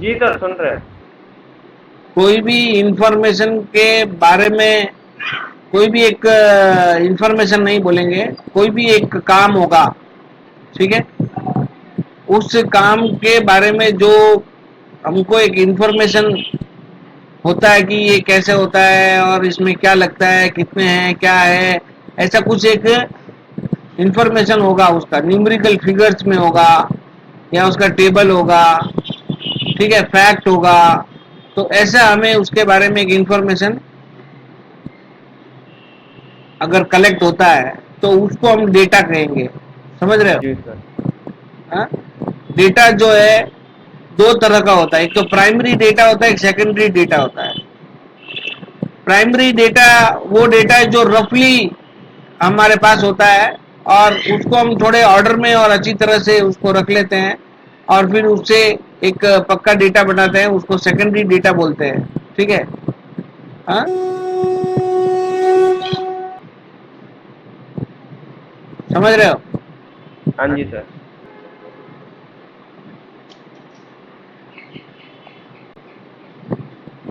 जी sir, सुन रहे हैं। कोई भी इंफॉर्मेशन के बारे में, कोई भी एक इंफॉर्मेशन नहीं बोलेंगे, कोई भी एक काम होगा, ठीक है, उस काम के बारे में जो हमको एक इंफॉर्मेशन होता है कि ये कैसे होता है और इसमें क्या लगता है, कितने हैं, क्या है, ऐसा कुछ एक इंफॉर्मेशन होगा, उसका न्यूमेरिकल फिगर्स में होगा या उसका टेबल होगा, ठीक है, फैक्ट होगा। तो ऐसा हमें उसके बारे में एक इंफॉर्मेशन अगर कलेक्ट होता है तो उसको हम डेटा कहेंगे। समझ रहे जी हो? सर। हाँ? डेटा जो है दो तरह का होता है, एक तो प्राइमरी डेटा होता है, एक सेकेंडरी डेटा होता है। प्राइमरी डेटा वो डेटा है जो रफली हमारे पास होता है और उसको हम थोड़े ऑर्डर में और अच्छी तरह से उसको रख लेते हैं और फिर उससे एक पक्का डेटा बनाते हैं, उसको सेकेंडरी डेटा बोलते हैं। ठीक है? हाँ, समझ रहे हो? हाँ जी सर।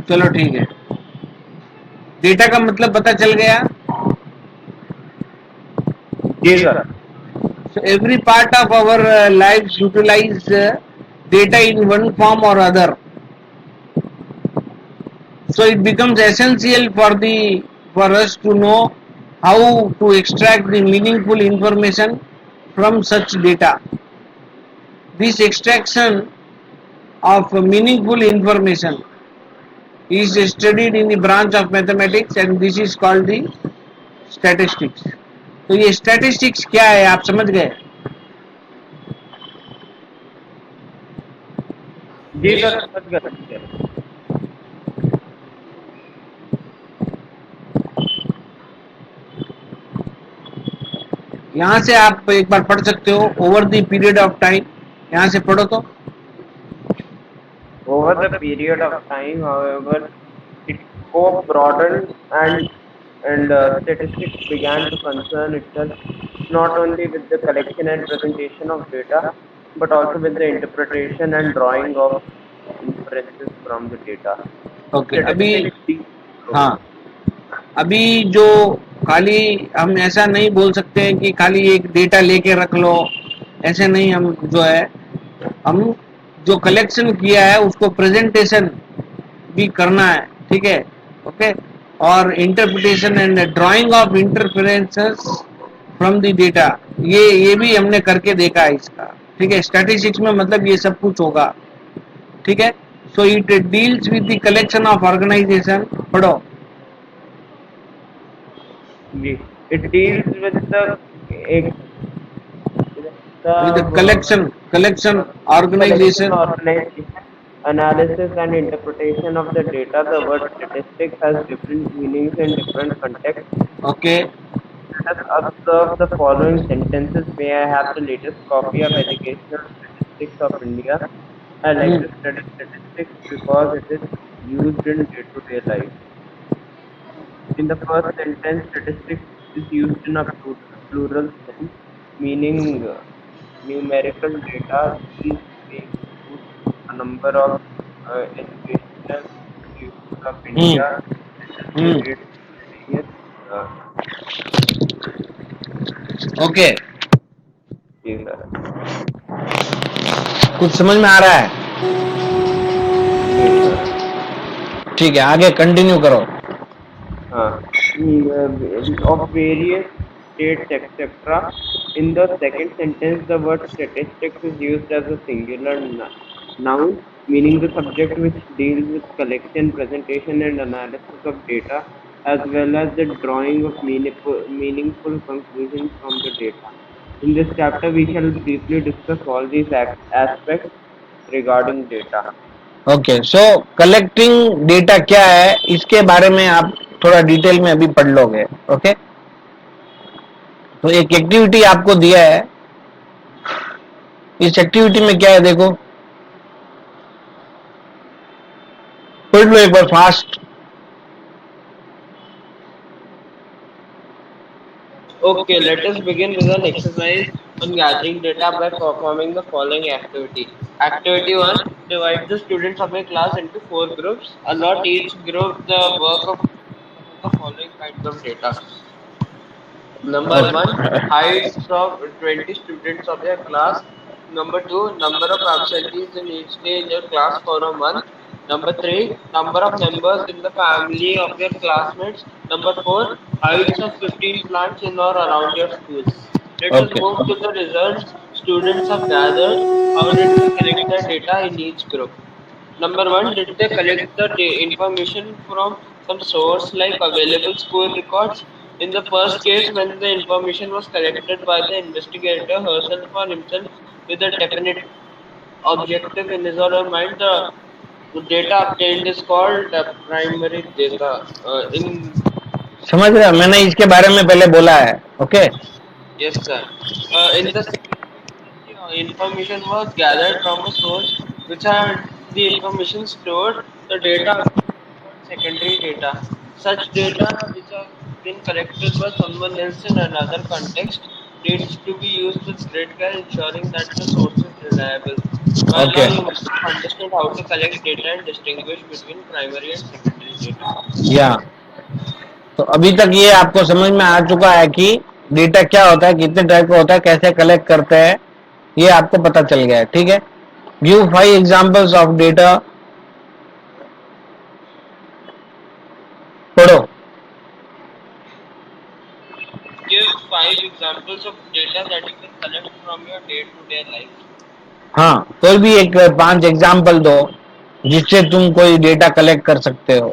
चलो ठीक है, डेटा का मतलब पता चल गया। जी sir. So every part of our lives utilize data in one form or other. So it becomes essential for us to know how to extract the meaningful information from such data. This extraction of meaningful information is studied in the branch of mathematics and this is called the statistics. तो ये statistics क्या है आप समझ गए? जी sir, समझ गया, समझ गया। यहाँ से आप एक बार पढ़ सकते हो, over the period of time. यहाँ से पढ़ो तो। Over the period of time, however, its scope broadened and statistics began to concern itself not only with the collection and presentation of data, but also with the interpretation and drawing of inferences from the data. Okay, अभी Statistics deals. हाँ, अभी जो खाली हम ऐसा नहीं बोल सकते हैं कि खाली एक डेटा लेके रख लो, ऐसे नहीं। हम जो है, हम जो कलेक्शन किया है उसको प्रेजेंटेशन भी करना है। ठीक है? ओके, और interpretation and drying of interferences from the data, ये भी हमने करके देखा है इसका। ठीक है? स्टैटिस्टिक्स में मतलब ये सब कुछ होगा। ठीक है? So it deals with the collection of organization. पढ़ो। It deals with with the collection collection, organization. organization, analysis, and interpretation of the data. The word statistics has different meanings in different contexts. Okay. Let us observe the following sentences. May I have the latest copy of Educational Statistics of India? I like to study statistics because it is used in day-to-day life. In the first sentence, statistics is used in a plural sense, meaning numerical data. These may include a number of educational institutions of hmm India, hmm its various. Uh, okay, जी sir. कुछ समझ में आ रहा है? जी sir. ठीक है, आगे कंटिन्यू करो। Of various states, etc. In the second sentence, the word statistics is used as a singular noun, meaning the subject which deals with collection, presentation, and analysis of data, as well as the drawing of meaningful conclusions from the data. In this chapter, we shall briefly discuss all these aspects regarding data. Okay, so collecting data क्या है इसके बारे में आप थोड़ा detail में अभी पढ़ लोगे। ओके, तो एक एक्टिविटी आपको दिया है। इस एक्टिविटी में क्या है देखो, पढ़ लो एक बार fast. Okay, let us begin with an exercise on gathering data by performing the following activity. Activity 1. divide the students of a class into four groups. Allot each group the work of the following kinds of data. Number one, heights of 20 students of your class. Number two, number of absentees in each day in your class for a month. Number three, number of members in the family of your classmates. Number four, heights of 15 plants in or around your school. Let us Okay. move to the results students have gathered. How did they collect the data in each group? Number one, did they collect the information from some source like available school records? In the first case, when the information was collected by the investigator herself or himself with a definite objective in his or her mind, the data obtained is called primary data. In समझ रहे हो, मैंने इसके बारे में पहले बोला है. Okay. Yes, sir. In the second case, when the information was gathered from a source which had the information stored, the data obtained is called secondary data. Such data which have been collected by someone else in another context needs to be used with great care, ensuring that the source is reliable. By now, okay. you must have understood how to collect data and distinguish between primary and secondary data. या तो अभी तक ये आपको समझ में आ चुका है कि डेटा क्या होता है, कितने टाइप का होता है, कैसे कलेक्ट करते हैं, ये आपको पता चल गया है. ठीक है. Give 5 examples of data. पढ़ो. Give 5 examples of data that you can collect from your day-to-day life. हाँ, कोई भी एक 5 एग्जांपल दो जिससे तुम कोई डेटा कलेक्ट कर सकते हो.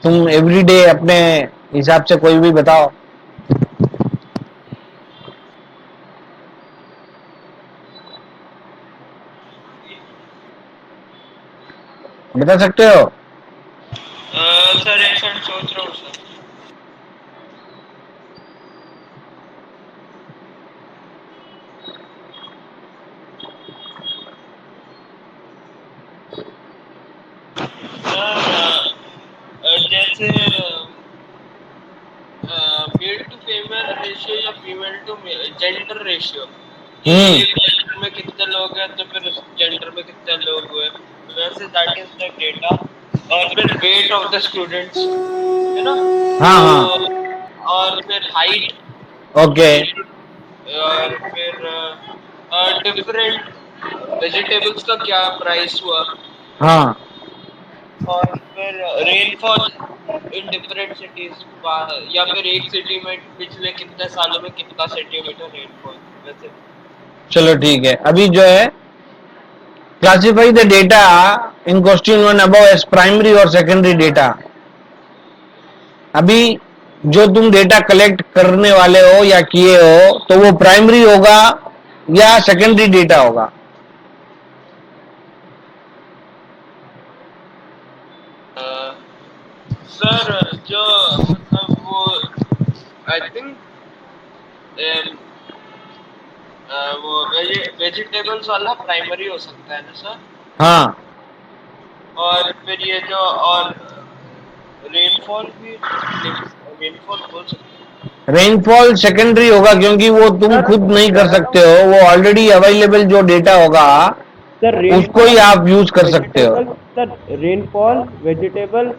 तुम एवरीडे अपने हिसाब से कोई भी बताओ. बता सकते हो. सर एक मिनट सोच रहा हूँ सर. जैसे मेल टू फीमेल रेशियो या फीमेल टू जेंडर रेशियो कि एक जेंडर में कितने लोग हैं तो फिर उस जेंडर में कितने लोग हुए, वैसे दैट इज द डेटा. और फिर वेट ऑफ द स्टूडेंट्स है ना, हाँ तो हाँ. और फिर हाइट, ओके. और फिर डिफरेंट वेजिटेबल्स का क्या प्राइस हुआ, हाँ. और फिर रेनफॉल इन डिफरेंट सिटीज, या फिर एक सिटी में पिछले कितने सालों में कितना सेंटीमीटर रेनफॉल, वैसे. चलो ठीक है. अभी जो है classify the data in question 1 above as primary और सेकेंडरी डेटा. अभी जो तुम डेटा कलेक्ट करने वाले हो या किए हो तो वो प्राइमरी होगा या सेकेंडरी डेटा होगा. सर जो मतलब वो आई थिंक वो वेजिटेबल्स वाला प्राइमरी हो सकता है ना सर. हाँ. और फिर ये जो और रेनफॉल भी, रेनफॉल बोल सकते हैं. रेनफॉल सेकेंडरी होगा क्योंकि वो तुम खुद नहीं कर सकते हो, वो ऑलरेडी अवेलेबल जो डेटा होगा सर उसको ही आप यूज कर सकते हो. वेजिटेबल, सर रेनफॉल, वेजिटेबल,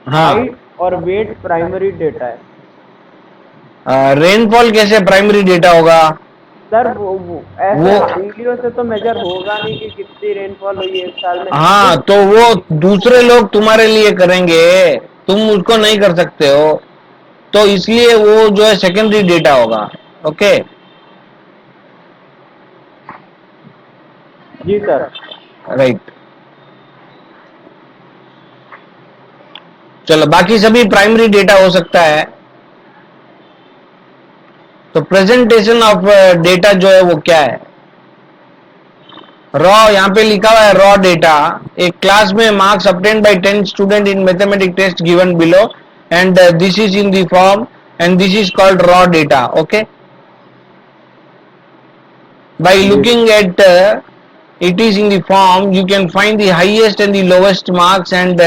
हाँ. हाइट और वेट प्राइमरी डेटा है. रेनफॉल कैसे प्राइमरी डेटा होगा. सर वो ऐसे वीडियो से तो मेजर होगा नहीं कि कितनी रेनफॉल हुई है एक साल में. हाँ, तो वो दूसरे लोग तुम्हारे लिए करेंगे, तुम उसको नहीं कर सकते हो, तो इसलिए वो जो है सेकेंडरी डेटा होगा. ओके. जी सर. राइट. चलो बाकी सभी प्राइमरी डेटा हो सकता है. तो प्रेजेंटेशन ऑफ डेटा जो है वो क्या है. रॉ यहाँ पे लिखा हुआ है रॉ डेटा. एक क्लास में marks obtained by 10 student in mathematics test given below and this is in the form and this is called raw data. Okay. By looking at it is in the form, you can find the highest and the lowest marks, and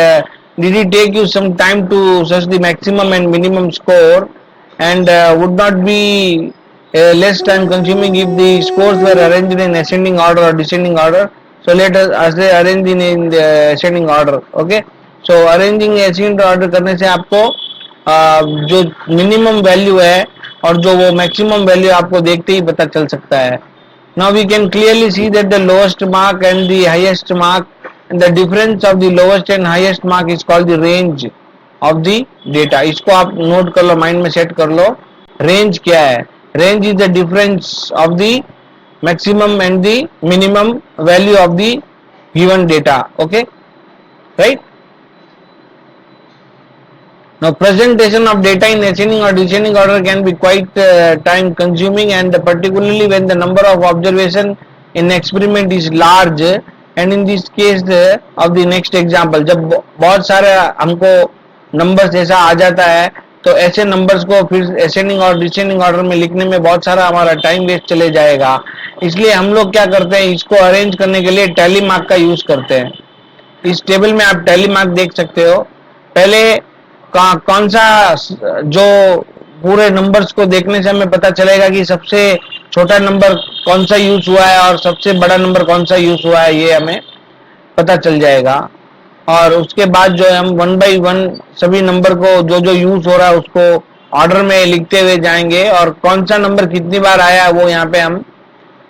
did it take you some time to search the maximum and minimum score, and would not be less time consuming if the scores were arranged in ascending order or descending order. So let us arrange in the ascending order. Okay, so arranging ascending order करने से आपको जो minimum value है और जो वो maximum value आपको देखते ही पता चल सकता है. Now we can clearly see that the lowest mark and the highest mark, and the difference of the lowest and highest mark is called the range of the data. इसको आप note कर लो, mind में set कर लो. Range क्या है? Range is the difference of the maximum and the minimum value of the given data. Okay, right? Now presentation of data in ascending or descending order can be quite time consuming, and particularly when the number of observation in experiment is large, and in this case of the next example, जब बहुत सारे हमको numbers ऐसा आ जाता है तो ऐसे numbers को फिर असेंडिंग और डिसेंडिंग ऑर्डर में लिखने में बहुत सारा हमारा टाइम वेस्ट चले जाएगा. इसलिए हम लोग क्या करते हैं, इसको अरेंज करने के लिए टैली मार्क का यूज करते हैं. इस टेबल में आप टैली मार्क देख सकते हो. पहले कौन सा जो पूरे नंबर्स को देखने से हमें पता चलेगा कि सबसे छोटा नंबर कौन सा यूज हुआ है और सबसे बड़ा नंबर कौन सा यूज हुआ है, ये हमें पता चल जाएगा. और उसके बाद जो है हम वन बाई वन सभी नंबर को जो जो यूज हो रहा है उसको ऑर्डर में लिखते हुए जाएंगे, और कौन सा नंबर कितनी बार आया है वो यहाँ पे हम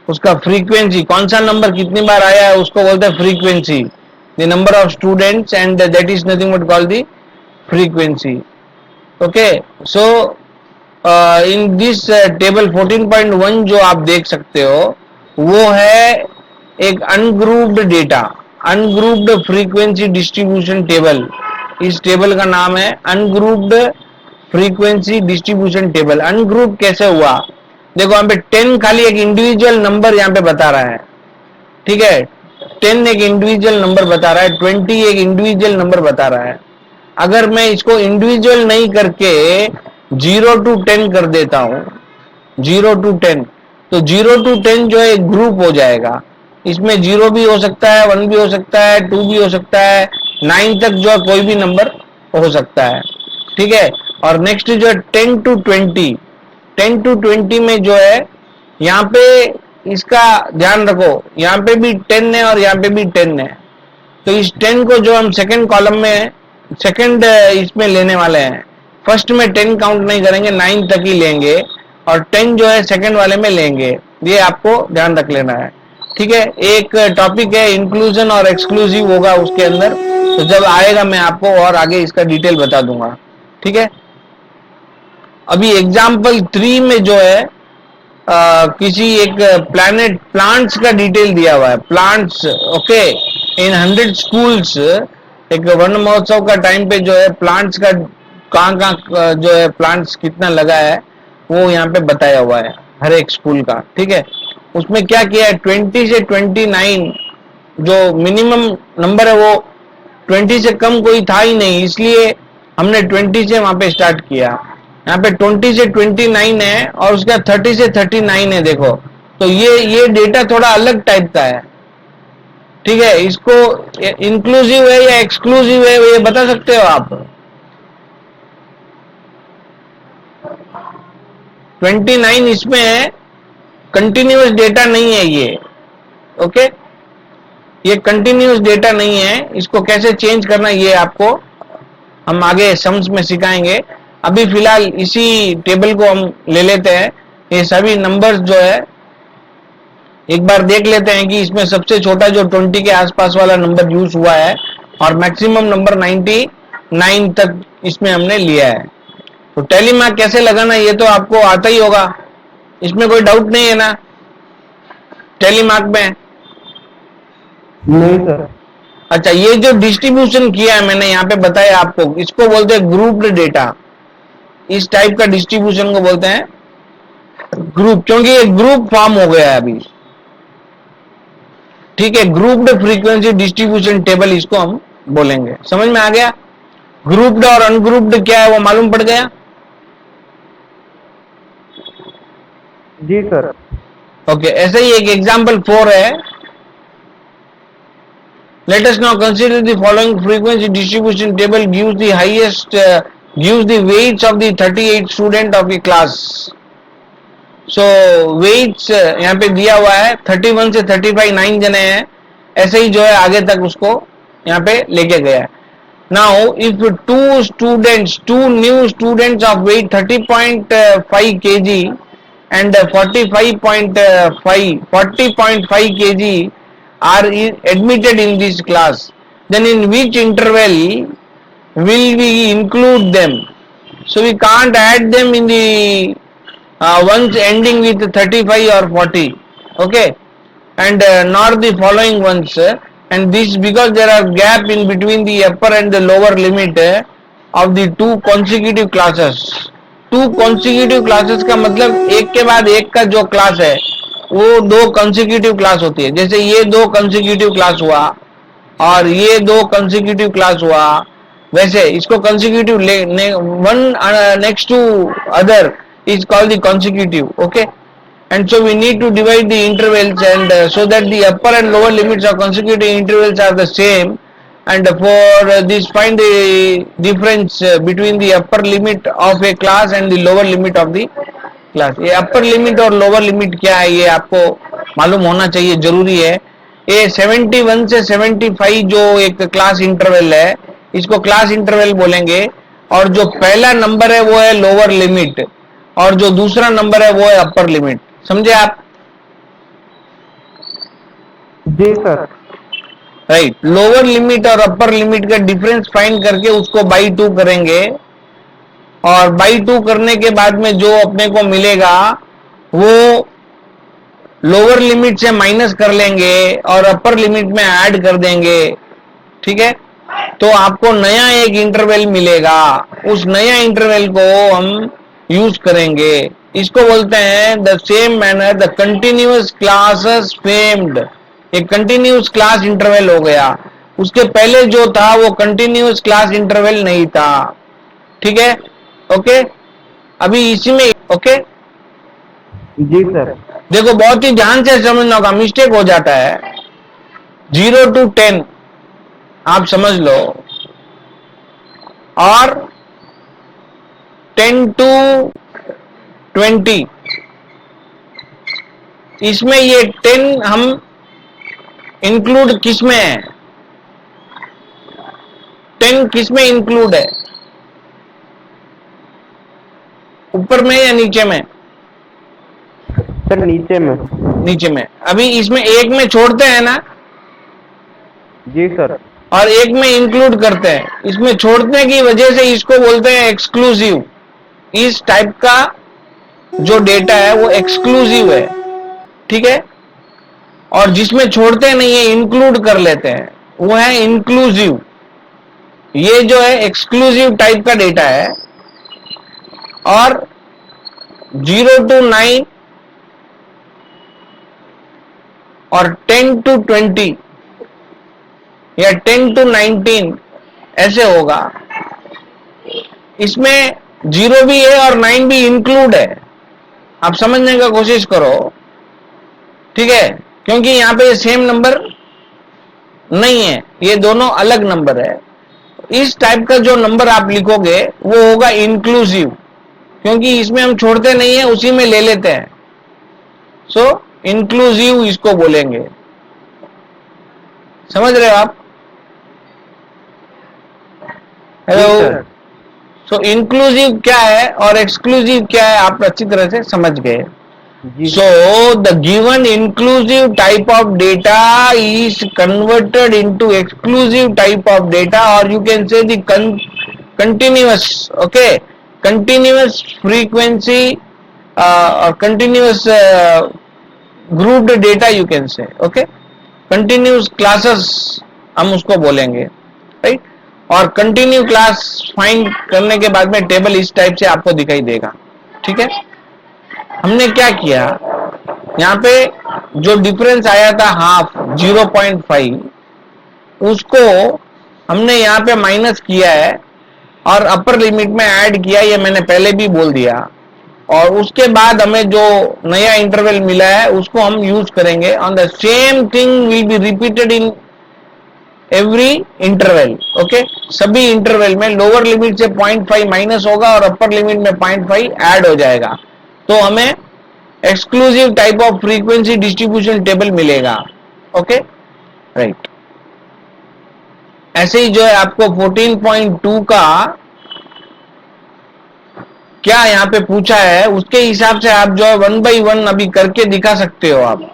उसका फ्रीक्वेंसी, कौन सा नंबर कितनी बार आया है उसको बोलते हैं frequency. The number of students and that is nothing but called the frequency. Okay, so in this table 14.1 जो आप देख सकते हो वो है एक ungrouped data, ungrouped frequency distribution table. इस टेबल का नाम है ungrouped frequency distribution table. Ungroup कैसे हुआ? देखो यहाँ पे 10 खाली एक इंडिविजुअल नंबर यहाँ पे बता रहा है. ठीक है, 10 एक इंडिविजुअल नंबर बता रहा है, 20 एक इंडिविजुअल नंबर बता रहा है. अगर मैं इसको इंडिविजुअल नहीं करके 0 to 10 कर देता हूं, 0 to 10, तो 0 to 10 जो है एक ग्रुप हो जाएगा. इसमें 0 भी हो सकता है, 1 भी हो सकता है, 2 भी हो सकता है, 9 तक जो है कोई भी नंबर हो सकता है. ठीक है, और नेक्स्ट जो है 10 to 20, 10 to 20 में जो है यहाँ पे इसका ध्यान रखो, यहाँ पे भी 10 है और यहाँ पे भी 10 है. तो इस 10 को जो हम सेकंड कॉलम में सेकंड इसमें लेने वाले हैं, फर्स्ट में 10 काउंट नहीं करेंगे, 9 तक ही लेंगे, और 10 जो है सेकंड वाले में लेंगे. ये आपको ध्यान रख लेना है. ठीक है, एक टॉपिक है इंक्लूजन और एक्सक्लूसिव होगा उसके अंदर, तो जब आएगा मैं आपको और आगे इसका डिटेल बता दूंगा. ठीक है, अभी एग्जाम्पल 3 में जो है किसी एक प्लांट्स का डिटेल दिया हुआ है. प्लांट्स, ओके, इन 100 स्कूल्स, एक वन महोत्सव का टाइम पे जो है प्लांट्स का कहाँ जो है प्लांट्स कितना लगा है वो यहाँ पे बताया हुआ है हर एक स्कूल का. ठीक है, उसमें क्या किया है, 20 से 29 जो मिनिमम नंबर है वो 20 से कम कोई था ही नहीं, इसलिए हमने 20 से वहां पे स्टार्ट किया. यहाँ पे 20 से 29 है और उसका 30 से 39 है. देखो, तो ये डेटा थोड़ा अलग टाइप का है. ठीक है, इसको इंक्लूसिव है या एक्सक्लूसिव है ये बता सकते हो आप? 29 इसमें है, कंटिन्यूअस डेटा नहीं है ये. ओके, ये कंटिन्यूअस डेटा नहीं है. इसको कैसे चेंज करना ये आपको हम आगे सम्स में सिखाएंगे. अभी फिलहाल इसी टेबल को हम ले लेते हैं. ये सभी नंबर्स जो है एक बार देख लेते हैं कि इसमें सबसे छोटा जो 20 के आसपास वाला नंबर यूज हुआ है और मैक्सिमम नंबर 99 तक इसमें हमने लिया है. तो टैली मार्क कैसे लगाना ये तो आपको आता ही होगा, इसमें कोई डाउट नहीं है ना टैली मार्क में? नहीं सर. अच्छा, ये जो डिस्ट्रीब्यूशन किया है मैंने यहाँ पे बताया आपको, इसको बोलते हैं ग्रुप्ड डेटा. इस टाइप का डिस्ट्रीब्यूशन को बोलते हैं ग्रुप, क्योंकि ये ग्रुप फॉर्म हो गया है अभी. ठीक है, ग्रुप्ड फ्रीक्वेंसी डिस्ट्रीब्यूशन टेबल इसको हम बोलेंगे. समझ में आ गया? ग्रुप्ड और अनग्रुप्ड क्या है वो मालूम पड़ गया? जी सर. ओके, ऐसे ही एक एग्जांपल 4 है. Let us now consider the following frequency distribution table gives the highest gives the weights of the 38 student of a class. So weights यहाँ पे दिया हुआ है 31 से 35 9 जने हैं. ऐसे ही जो है आगे तक उसको यहाँ पे लेके गया है। Now if two new students of weight 30.5 kg and 40.5 kg are admitted in this class, then in which interval will we include them? So we can't add them in the ones ending with 35 or 40, okay, and nor the following ones, and this because there are gap in between the upper and the lower limit of the two consecutive classes. To consecutive classes का मतलब एक के बाद एक का जो class है वो दो कॉन्सिक्यूटिव क्लास होती है। जैसे ये दो कॉन्सिक्यूटिव क्लास हुआ और ये दो कंसेक्यूटिव क्लास हुआ, वैसे इसको consecutive one next to other is called the consecutive, okay. And so we need to divide the intervals, and so that the upper and lower limits of consecutive intervals are the same, and for this find the difference between the upper limit of a class and the lower limit of the class. ये upper limit और lower limit क्या है ये आपको मालूम होना चाहिए, जरूरी है। ये 71 से 75 जो एक क्लास इंटरवल है इसको क्लास इंटरवल बोलेंगे, और जो पहला नंबर है वो है लोअर लिमिट और जो दूसरा नंबर है वो है अपर लिमिट। समझे आप? जी सर। राइट, लोअर लिमिट और अपर लिमिट का डिफरेंस फाइंड करके उसको बाई 2 करेंगे, और बाई 2 करने के बाद में जो अपने को मिलेगा वो लोअर लिमिट से माइनस कर लेंगे और अपर लिमिट में ऐड कर देंगे, ठीक है। तो आपको नया एक इंटरवल मिलेगा, उस नया इंटरवल को हम यूज करेंगे। इसको बोलते हैं the same manner the continuous classes famed. एक कंटिन्यूअस क्लास इंटरवल हो गया, उसके पहले जो था वो कंटिन्यूअस क्लास इंटरवल नहीं था, ठीक है, ओके। अभी इसी में ओके जी सर। देखो बहुत ही ध्यान से समझना होगा, मिस्टेक हो जाता है। 0 to 10 आप समझ लो, और 10 to 20, इसमें ये 10 हम इंक्लूड किस में है? 10 किस में इंक्लूड है, ऊपर में या नीचे में? सर नीचे में। नीचे में। अभी इसमें एक में छोड़ते हैं ना? जी सर। और एक में इंक्लूड करते हैं। इसमें छोड़ने की वजह से इसको बोलते हैं एक्सक्लूसिव। इस टाइप का जो डेटा है वो एक्सक्लूसिव है, ठीक है। और जिसमें छोड़ते नहीं है इंक्लूड कर लेते हैं वो है इंक्लूसिव। ये जो है एक्सक्लूसिव टाइप का डेटा है। और 0 to 9 और 10 to 20 या 10 to 19 ऐसे होगा। इसमें 0 भी है और 9 भी इंक्लूड है। आप समझने का कोशिश करो, ठीक है, क्योंकि यहां पे सेम नंबर नहीं है, ये दोनों अलग नंबर है। इस टाइप का जो नंबर आप लिखोगे वो होगा इंक्लूसिव, क्योंकि इसमें हम छोड़ते नहीं है, उसी में ले लेते हैं। सो इंक्लूसिव इसको बोलेंगे। समझ रहे हो आप? हेलो। सो इंक्लूसिव क्या है और एक्सक्लूसिव क्या है आप अच्छी तरह से समझ गए। So the given inclusive type of data is converted into exclusive type of data, or you can say the continuous, okay, continuous frequency or continuous grouped data you can say, okay, continuous classes हम उसको बोलेंगे, right. और continue class find करने के बाद में table इस type से आपको दिखाई देगा, ठीक है। हमने क्या किया, यहाँ पे जो डिफरेंस आया था हाफ 0.5 उसको हमने यहाँ पे माइनस किया है और अपर लिमिट में ऐड किया, ये मैंने पहले भी बोल दिया। और उसके बाद हमें जो नया इंटरवल मिला है उसको हम यूज करेंगे। On the same thing will be repeated in every interval, okay. सभी इंटरवल में लोअर लिमिट से 0.5 माइनस होगा और अपर लिमिट में 0.5 ऐड हो जाएगा, तो हमें exclusive type of frequency distribution table मिलेगा, ओके। राइट। ऐसे ही जो है आपको 14.2 का क्या यहाँ पे पूछा है, उसके हिसाब से आप जो है 1 by 1 अभी करके दिखा सकते हो आप।